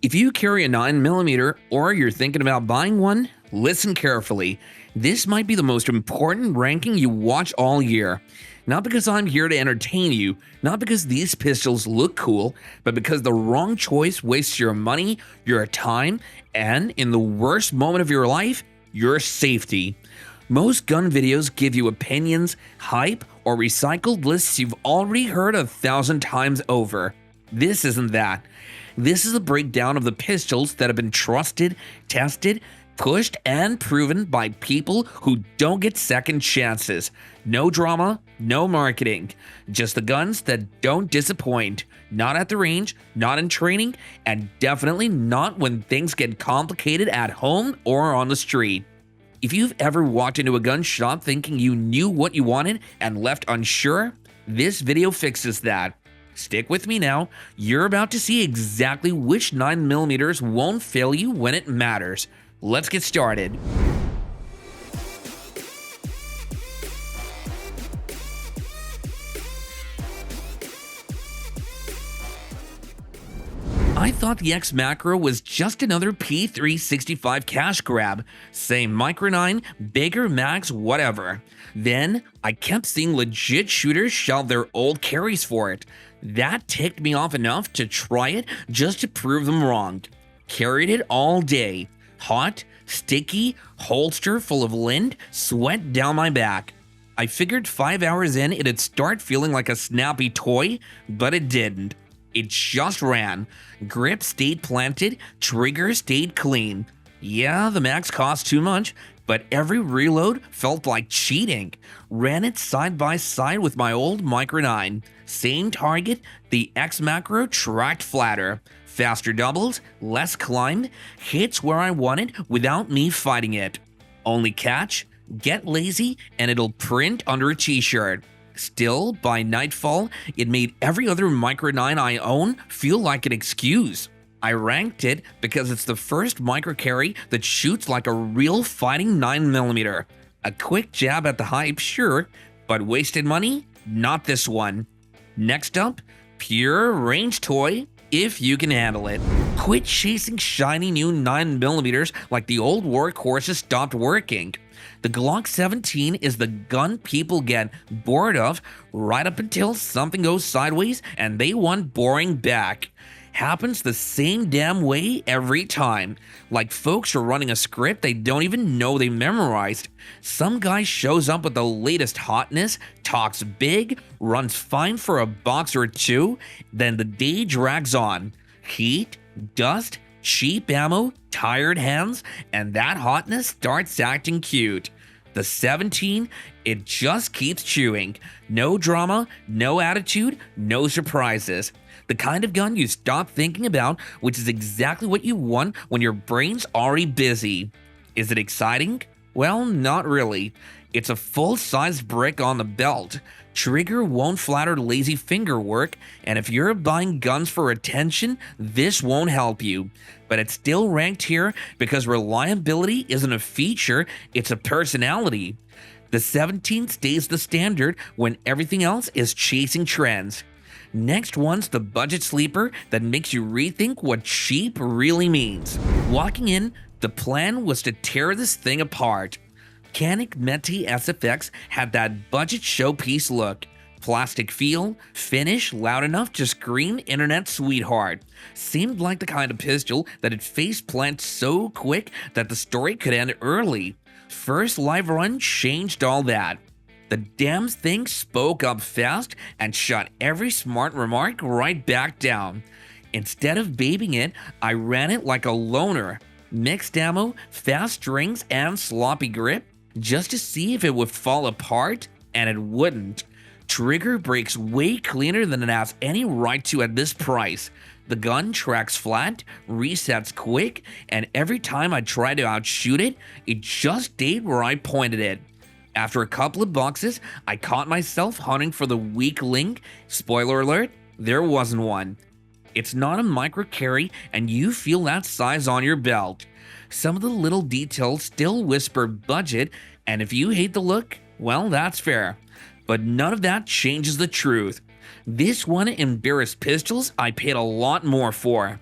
If you carry a 9mm or you're thinking about buying one, listen carefully. This might be the most important ranking you watch all year. Not because I'm here to entertain you, not because these pistols look cool, but because the wrong choice wastes your money, your time, and in the worst moment of your life, your safety. Most gun videos give you opinions, hype, or recycled lists you've already heard 1,000 times over. This isn't that. This is a breakdown of the pistols that have been trusted, tested, pushed, and proven by people who don't get second chances. No drama, no marketing. Just the guns that don't disappoint. Not at the range, not in training, and definitely not when things get complicated at home or on the street. If you've ever walked into a gun shop thinking you knew what you wanted and left unsure, this video fixes that. Stick with me now. You're about to see exactly which 9mm won't fail you when it matters. Let's get started. I thought the XMacro was just another P365 cash grab. Same Micro 9, bigger mags, whatever. Then, I kept seeing legit shooters shelve their old carries for it. That ticked me off enough to try it just to prove them wrong. Carried it all day. Hot, sticky, holster full of lint, sweat down my back. I figured 5 hours in it'd start feeling like a snappy toy, but it didn't. It just ran. Grip stayed planted, trigger stayed clean. Yeah, the mags cost too much, but every reload felt like cheating. Ran it side by side with my old Micro 9. Same target, the XMacro tracked flatter. Faster doubles, less climb, hits where I wanted without me fighting it. Only catch, get lazy and it'll print under a t-shirt. Still, by nightfall, it made every other Micro 9 I own feel like an excuse. I ranked it because it's the first micro carry that shoots like a real fighting 9mm. A quick jab at the hype, sure, but wasted money? Not this one. Next up, pure range toy, if you can handle it. Quit chasing shiny new 9mm like the old workhorses stopped working. The Glock 17 is the gun people get bored of right up until something goes sideways and they want boring back. Happens the same damn way every time. Like folks are running a script they don't even know they memorized. Some guy shows up with the latest hotness, talks big, runs fine for a box or two, then the day drags on. Heat, dust, cheap ammo, tired hands, and that hotness starts acting cute. The 17, it just keeps chewing. No drama, no attitude, no surprises. The kind of gun you stop thinking about, which is exactly what you want when your brain's already busy. Is it exciting? Well, not really. It's a full-sized brick on the belt. Trigger won't flatter lazy finger work, and if you're buying guns for attention, this won't help you. But it's still ranked here because reliability isn't a feature, it's a personality. The 17 stays the standard when everything else is chasing trends. Next one's the budget sleeper that makes you rethink what cheap really means. Walking in, the plan was to tear this thing apart. Canik Mete SFX had that budget showpiece look. Plastic feel, finish loud enough to scream internet sweetheart. Seemed like the kind of pistol that'd face plant so quick that the story could end early. First live run changed all that. The damn thing spoke up fast and shut every smart remark right back down. Instead of babying it, I ran it like a loner. Mixed ammo, fast strings, and sloppy grip, just to see if it would fall apart, and it wouldn't. Trigger breaks way cleaner than it has any right to at this price. The gun tracks flat, resets quick, and every time I tried to outshoot it, it just stayed where I pointed it. After a couple of boxes, I caught myself hunting for the weak link. Spoiler alert, there wasn't one. It's not a micro carry, and you feel that size on your belt. Some of the little details still whisper budget, and if you hate the look, well, that's fair. But none of that changes the truth. This one embarrassed pistols I paid a lot more for.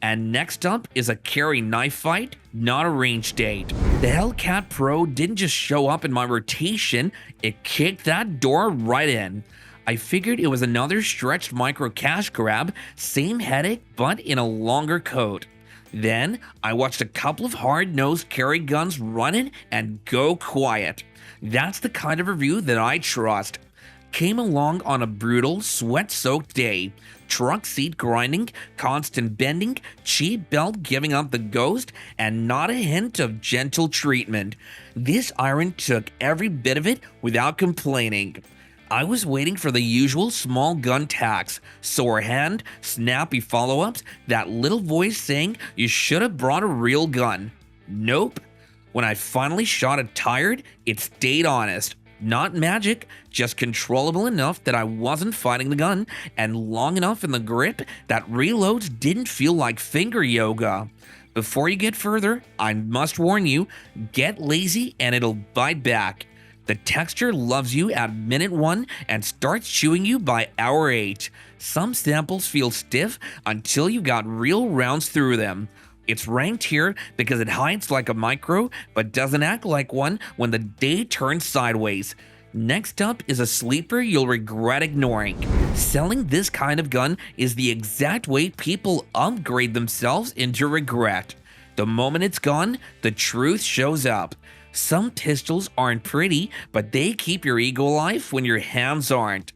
And next up is a carry knife fight, not a range date. The Hellcat Pro didn't just show up in my rotation, it kicked that door right in. I figured it was another stretched micro cash grab, same headache but in a longer coat. Then I watched a couple of hard-nosed carry guns run in and go quiet. That's the kind of review that I trust. Came along on a brutal, sweat-soaked day. Truck seat grinding, constant bending, cheap belt giving up the ghost, and not a hint of gentle treatment. This iron took every bit of it without complaining. I was waiting for the usual small gun tax, sore hand, snappy follow-ups, that little voice saying you should have brought a real gun. Nope. When I finally shot it tired, it stayed honest. Not magic, just controllable enough that I wasn't fighting the gun, and long enough in the grip that reloads didn't feel like finger yoga. Before you get further, I must warn you, get lazy and it'll bite back. The texture loves you at minute 1 and starts chewing you by hour 8. Some samples feel stiff until you got real rounds through them. It's ranked here because it hides like a micro but doesn't act like one when the day turns sideways. Next up is a sleeper you'll regret ignoring. Selling this kind of gun is the exact way people upgrade themselves into regret. The moment it's gone, the truth shows up. Some pistols aren't pretty, but they keep your ego alive when your hands aren't.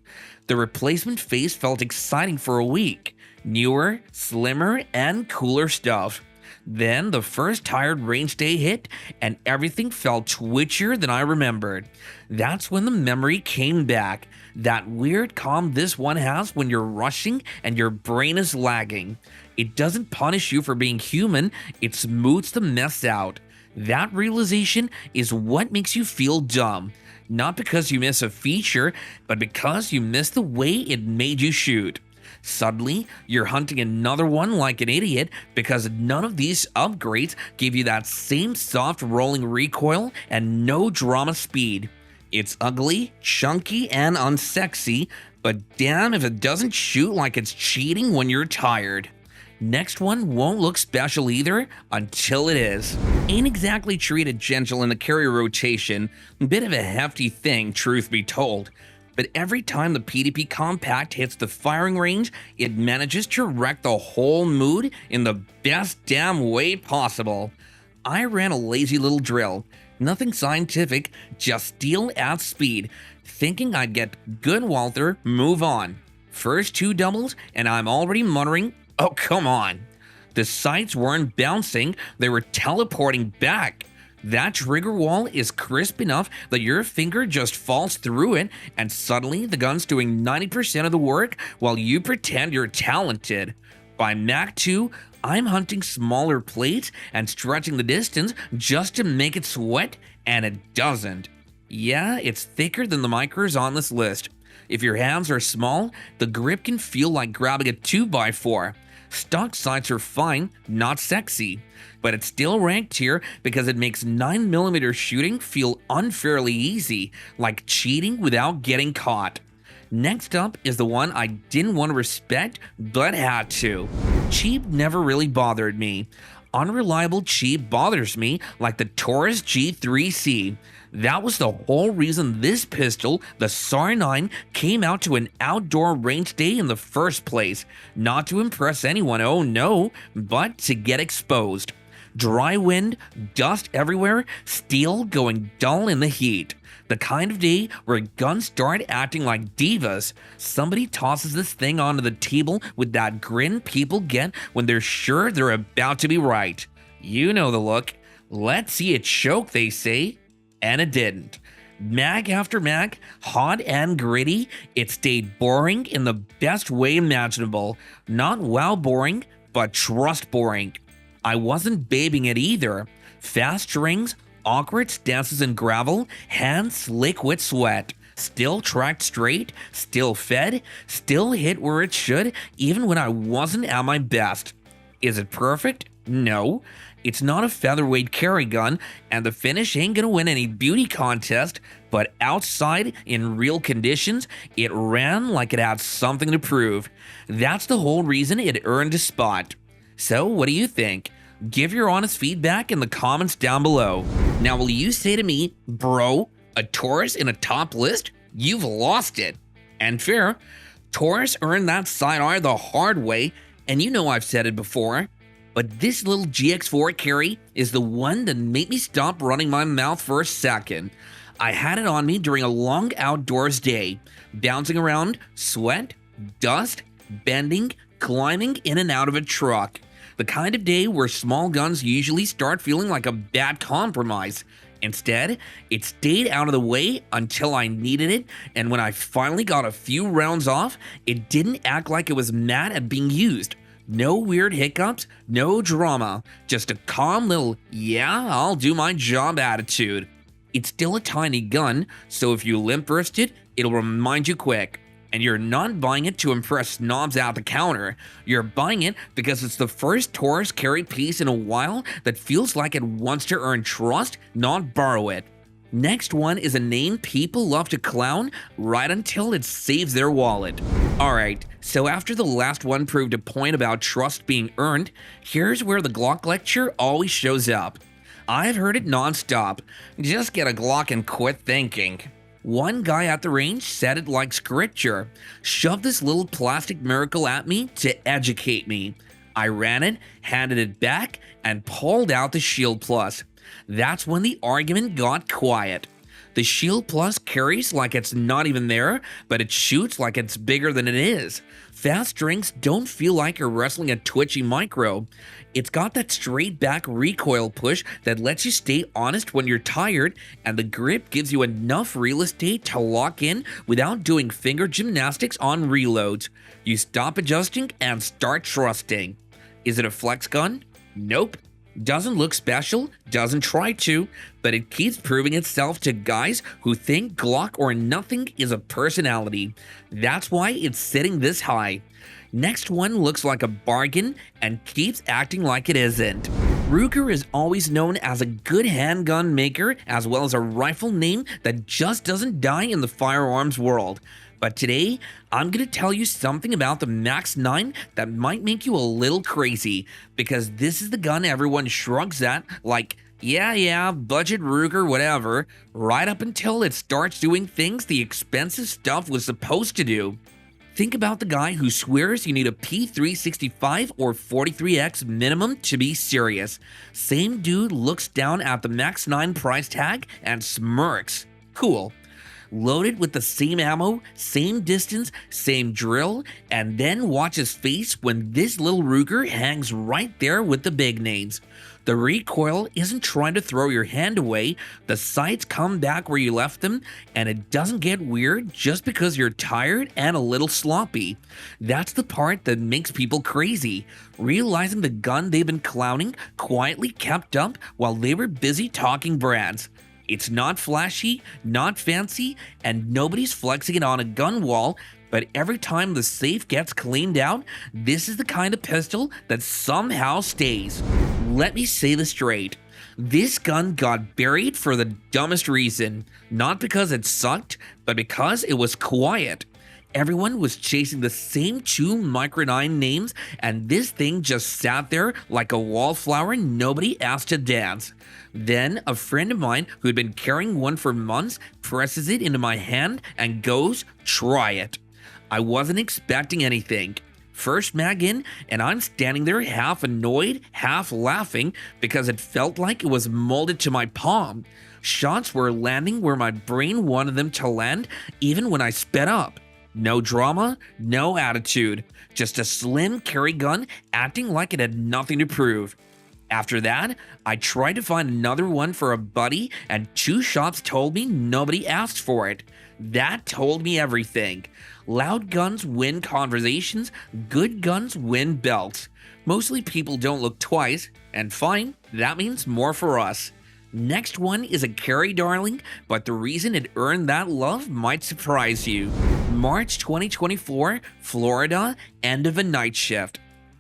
The replacement face felt exciting for a week. Newer, slimmer, and cooler stuff. Then the first tired range day hit, and everything felt twitchier than I remembered. That's when the memory came back. That weird calm this one has when you're rushing and your brain is lagging. It doesn't punish you for being human, it smooths the mess out. That realization is what makes you feel dumb. Not because you miss a feature, but because you miss the way it made you shoot. Suddenly, you're hunting another one like an idiot because none of these upgrades give you that same soft rolling recoil and no drama speed. It's ugly, chunky, and unsexy, but damn if it doesn't shoot like it's cheating when you're tired. Next one won't look special either until it is. Ain't exactly treated gentle in the carry rotation, bit of a hefty thing, truth be told. But every time the PDP Compact hits the firing range, it manages to wreck the whole mood in the best damn way possible. I ran a lazy little drill. Nothing scientific, just steel at speed, thinking I'd get good Walther, move on. First 2 doubles, and I'm already muttering, oh, come on. The sights weren't bouncing, they were teleporting back. That trigger wall is crisp enough that your finger just falls through it, and suddenly the gun's doing 90% of the work while you pretend you're talented. By Mach 2, I'm hunting smaller plates and stretching the distance just to make it sweat, and it doesn't. Yeah, it's thicker than the micros on this list. If your hands are small, the grip can feel like grabbing a 2x4. Stock sights are fine, not sexy, but it's still ranked here because it makes 9mm shooting feel unfairly easy, like cheating without getting caught. Next up is the one I didn't want to respect, but had to. Cheap never really bothered me. Unreliable cheap bothers me like the Taurus G3C. That was the whole reason this pistol, the SAR 9, came out to an outdoor range day in the first place. Not to impress anyone, oh no, but to get exposed. Dry wind, dust everywhere, steel going dull in the heat. The kind of day where guns start acting like divas. Somebody tosses this thing onto the table with that grin people get when they're sure they're about to be right. You know the look. Let's see it choke, they say. And it didn't. Mag after mag, hot and gritty, it stayed boring in the best way imaginable. Not wow boring, but trust boring. I wasn't babying it either. Fast strings, awkward stances in gravel, hands slick with sweat. Still tracked straight, still fed, still hit where it should, even when I wasn't at my best. Is it perfect? No. It's not a featherweight carry gun, and the finish ain't gonna win any beauty contest, but outside, in real conditions, it ran like it had something to prove. That's the whole reason it earned a spot. So, what do you think? Give your honest feedback in the comments down below. Now, will you say to me, bro, a Taurus in a top list? You've lost it. And fair, Taurus earned that side eye the hard way, and you know I've said it before. But this little GX4 Carry is the one that made me stop running my mouth for a second. I had it on me during a long outdoors day, bouncing around, sweat, dust, bending, climbing in and out of a truck. The kind of day where small guns usually start feeling like a bad compromise. Instead, it stayed out of the way until I needed it, and when I finally got a few rounds off, it didn't act like it was mad at being used. No weird hiccups, no drama, just a calm little, yeah, I'll do my job attitude. It's still a tiny gun, so if you limp-wrist it, it'll remind you quick. And you're not buying it to impress snobs at the counter. You're buying it because it's the first Taurus carry piece in a while that feels like it wants to earn trust, not borrow it. Next one is a name people love to clown right until it saves their wallet. Alright, so after the last one proved a point about trust being earned, here's where the Glock lecture always shows up. I've heard it non-stop. Just get a Glock and quit thinking. One guy at the range said it like scripture. Shoved this little plastic miracle at me to educate me. I ran it, handed it back, and pulled out the Shield Plus. That's when the argument got quiet. The Shield Plus carries like it's not even there, but it shoots like it's bigger than it is. Fast drinks don't feel like you're wrestling a twitchy micro. It's got that straight back recoil push that lets you stay honest when you're tired, and the grip gives you enough real estate to lock in without doing finger gymnastics on reloads. You stop adjusting and start trusting. Is it a flex gun? Nope. Doesn't look special, doesn't try to, but it keeps proving itself to guys who think Glock or nothing is a personality. That's why it's sitting this high. Next one looks like a bargain and keeps acting like it isn't. Ruger is always known as a good handgun maker as well as a rifle name that just doesn't die in the firearms world. But today, I'm going to tell you something about the Max 9 that might make you a little crazy, because this is the gun everyone shrugs at like, yeah, budget Ruger, whatever, right up until it starts doing things the expensive stuff was supposed to do. Think about the guy who swears you need a P365 or 43X minimum to be serious. Same dude looks down at the Max 9 price tag and smirks. Cool. Loaded with the same ammo, same distance, same drill, and then watch his face when this little Ruger hangs right there with the big names. The recoil isn't trying to throw your hand away, the sights come back where you left them, and it doesn't get weird just because you're tired and a little sloppy. That's the part that makes people crazy, realizing the gun they've been clowning quietly kept up while they were busy talking brands. It's not flashy, not fancy, and nobody's flexing it on a gun wall, but every time the safe gets cleaned out, this is the kind of pistol that somehow stays. Let me say this straight. This gun got buried for the dumbest reason. Not because it sucked, but because it was quiet. Everyone was chasing the same two Micro 9 names, and this thing just sat there like a wallflower nobody asked to dance. Then a friend of mine who had been carrying one for months presses it into my hand and goes, "Try it." I wasn't expecting anything. First mag in, and I'm standing there half annoyed, half laughing because it felt like it was molded to my palm. Shots were landing where my brain wanted them to land, even when I sped up. No drama, no attitude, just a slim carry gun acting like it had nothing to prove. After that, I tried to find another one for a buddy, and 2 shots told me nobody asked for it. That told me everything. Loud guns win conversations, good guns win belts. Mostly people don't look twice, and fine, that means more for us. Next one is a carry darling, but the reason it earned that love might surprise you. March 2024, Florida, end of a night shift.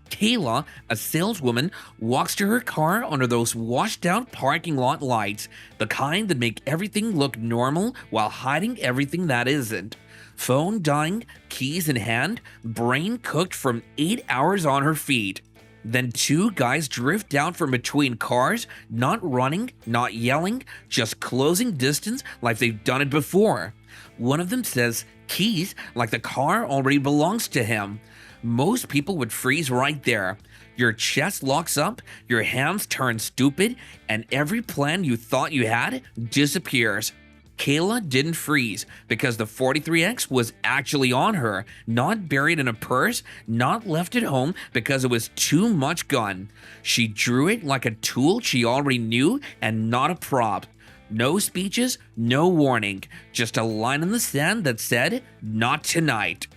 Kayla, a saleswoman, walks to her car under those washed out parking lot lights, the kind that make everything look normal while hiding everything that isn't. Phone dying, keys in hand, brain cooked from 8 hours on her feet. Then two guys drift out from between cars, not running, not yelling, just closing distance like they've done it before. One of them says, "Keys," like the car already belongs to him. Most people would freeze right there. Your chest locks up, your hands turn stupid, and every plan you thought you had disappears. Kayla didn't freeze because the 43X was actually on her, not buried in a purse, not left at home because it was too much gun. She drew it like a tool she already knew and not a prop. No speeches, no warning, just a line in the sand that said, "Not tonight."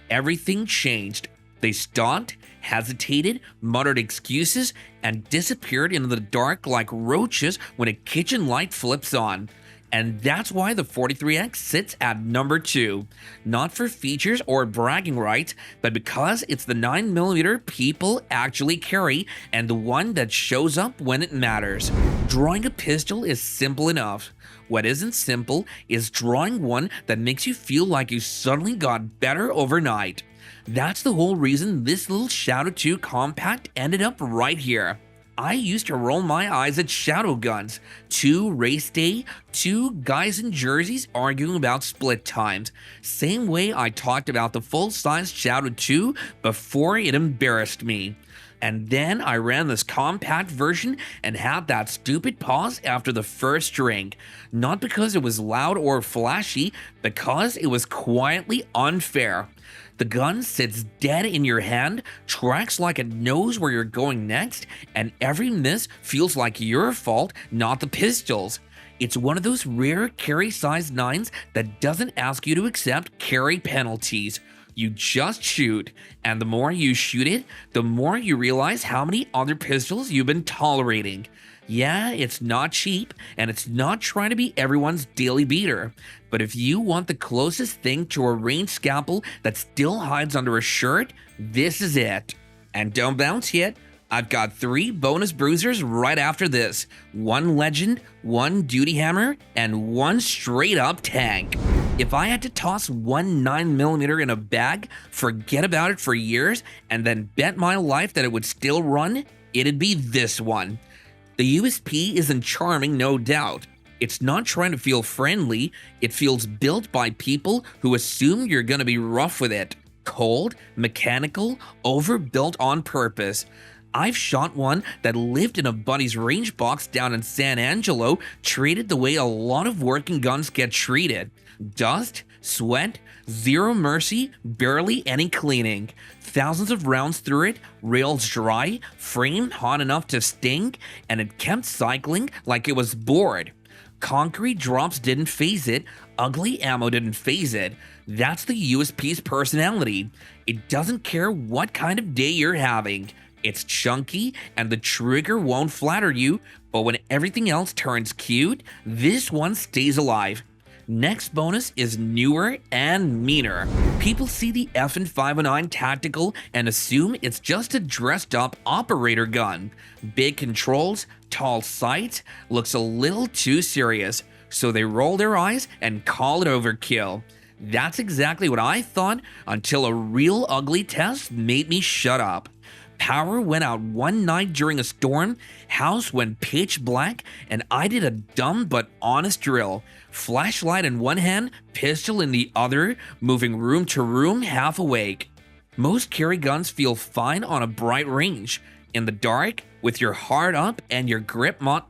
Everything changed. They stopped, hesitated, muttered excuses, and disappeared into the dark like roaches when a kitchen light flips on. And that's why the 43X sits at number 2. Not for features or bragging rights, but because it's the 9mm people actually carry and the one that shows up when it matters. Drawing a pistol is simple enough. What isn't simple is drawing one that makes you feel like you suddenly got better overnight. That's the whole reason this little Shadow 2 compact ended up right here. I used to roll my eyes at shadow guns. 2 race day, 2 guys in jerseys arguing about split times. Same way I talked about the full-size Shadow 2 before it embarrassed me. And then I ran this compact version and had that stupid pause after the first drink. Not because it was loud or flashy, because it was quietly unfair. The gun sits dead in your hand, tracks like it knows where you're going next, and every miss feels like your fault, not the pistol's. It's one of those rare carry-sized 9s that doesn't ask you to accept carry penalties. You just shoot, and the more you shoot it, the more you realize how many other pistols you've been tolerating. Yeah, it's not cheap, and it's not trying to be everyone's daily beater. But if you want the closest thing to a ranged scalpel that still hides under a shirt, this is it. And don't bounce yet. I've got 3 bonus bruisers right after this. 1 legend, 1 duty hammer, and 1 straight up tank. If I had to toss 1 9mm in a bag, forget about it for years, and then bet my life that it would still run, it'd be this one. The USP isn't charming, no doubt. It's not trying to feel friendly, it feels built by people who assume you're gonna be rough with it. Cold, mechanical, overbuilt on purpose. I've shot one that lived in a buddy's range box down in San Angelo, treated the way a lot of working guns get treated. Dust, sweat, zero mercy, barely any cleaning. Thousands of rounds through it, rails dry, frame hot enough to sting, and it kept cycling like it was bored. Concrete drops didn't phase it, ugly ammo didn't phase it. That's the USP's personality. It doesn't care what kind of day you're having. It's chunky, and the trigger won't flatter you, but when everything else turns cute, this one stays alive. Next bonus is newer and meaner. People see the FN 509 Tactical and assume it's just a dressed up operator gun. Big controls, tall sights, looks a little too serious, so they roll their eyes and call it overkill. That's exactly what I thought until a real ugly test made me shut up. Power went out one night during a storm, house went pitch black, and I did a dumb but honest drill. Flashlight in one hand, pistol in the other, moving room to room half awake. Most carry guns feel fine on a bright range. In the dark, with your heart up and your grip not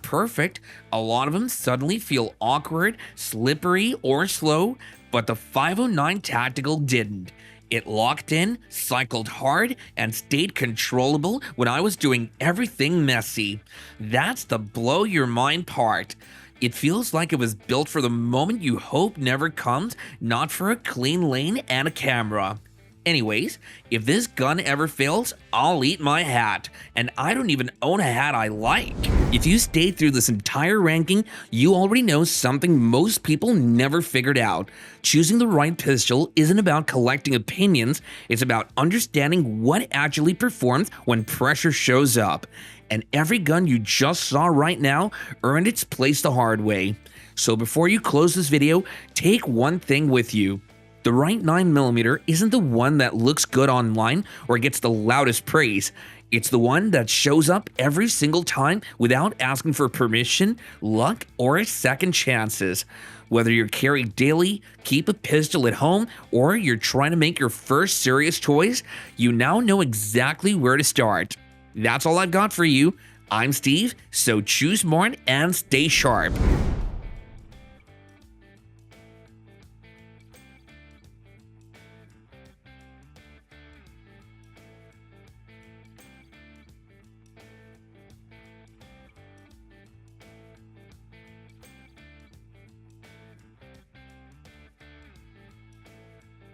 perfect, a lot of them suddenly feel awkward, slippery, or slow, but the 509 Tactical didn't. It locked in, cycled hard, and stayed controllable when I was doing everything messy. That's the blow your mind part. It feels like it was built for the moment you hope never comes, not for a clean lane and a camera. Anyways, if this gun ever fails, I'll eat my hat, and I don't even own a hat I like. If you stayed through this entire ranking, you already know something most people never figured out. Choosing the right pistol isn't about collecting opinions, it's about understanding what actually performs when pressure shows up. And every gun you just saw right now earned its place the hard way. So before you close this video, take one thing with you. The right 9mm isn't the one that looks good online or gets the loudest praise. It's the one that shows up every single time without asking for permission, luck, or second chances. Whether you carry daily, keep a pistol at home, or you're trying to make your first serious choice, you now know exactly where to start. That's all I've got for you. I'm Steve, so choose smart and stay sharp.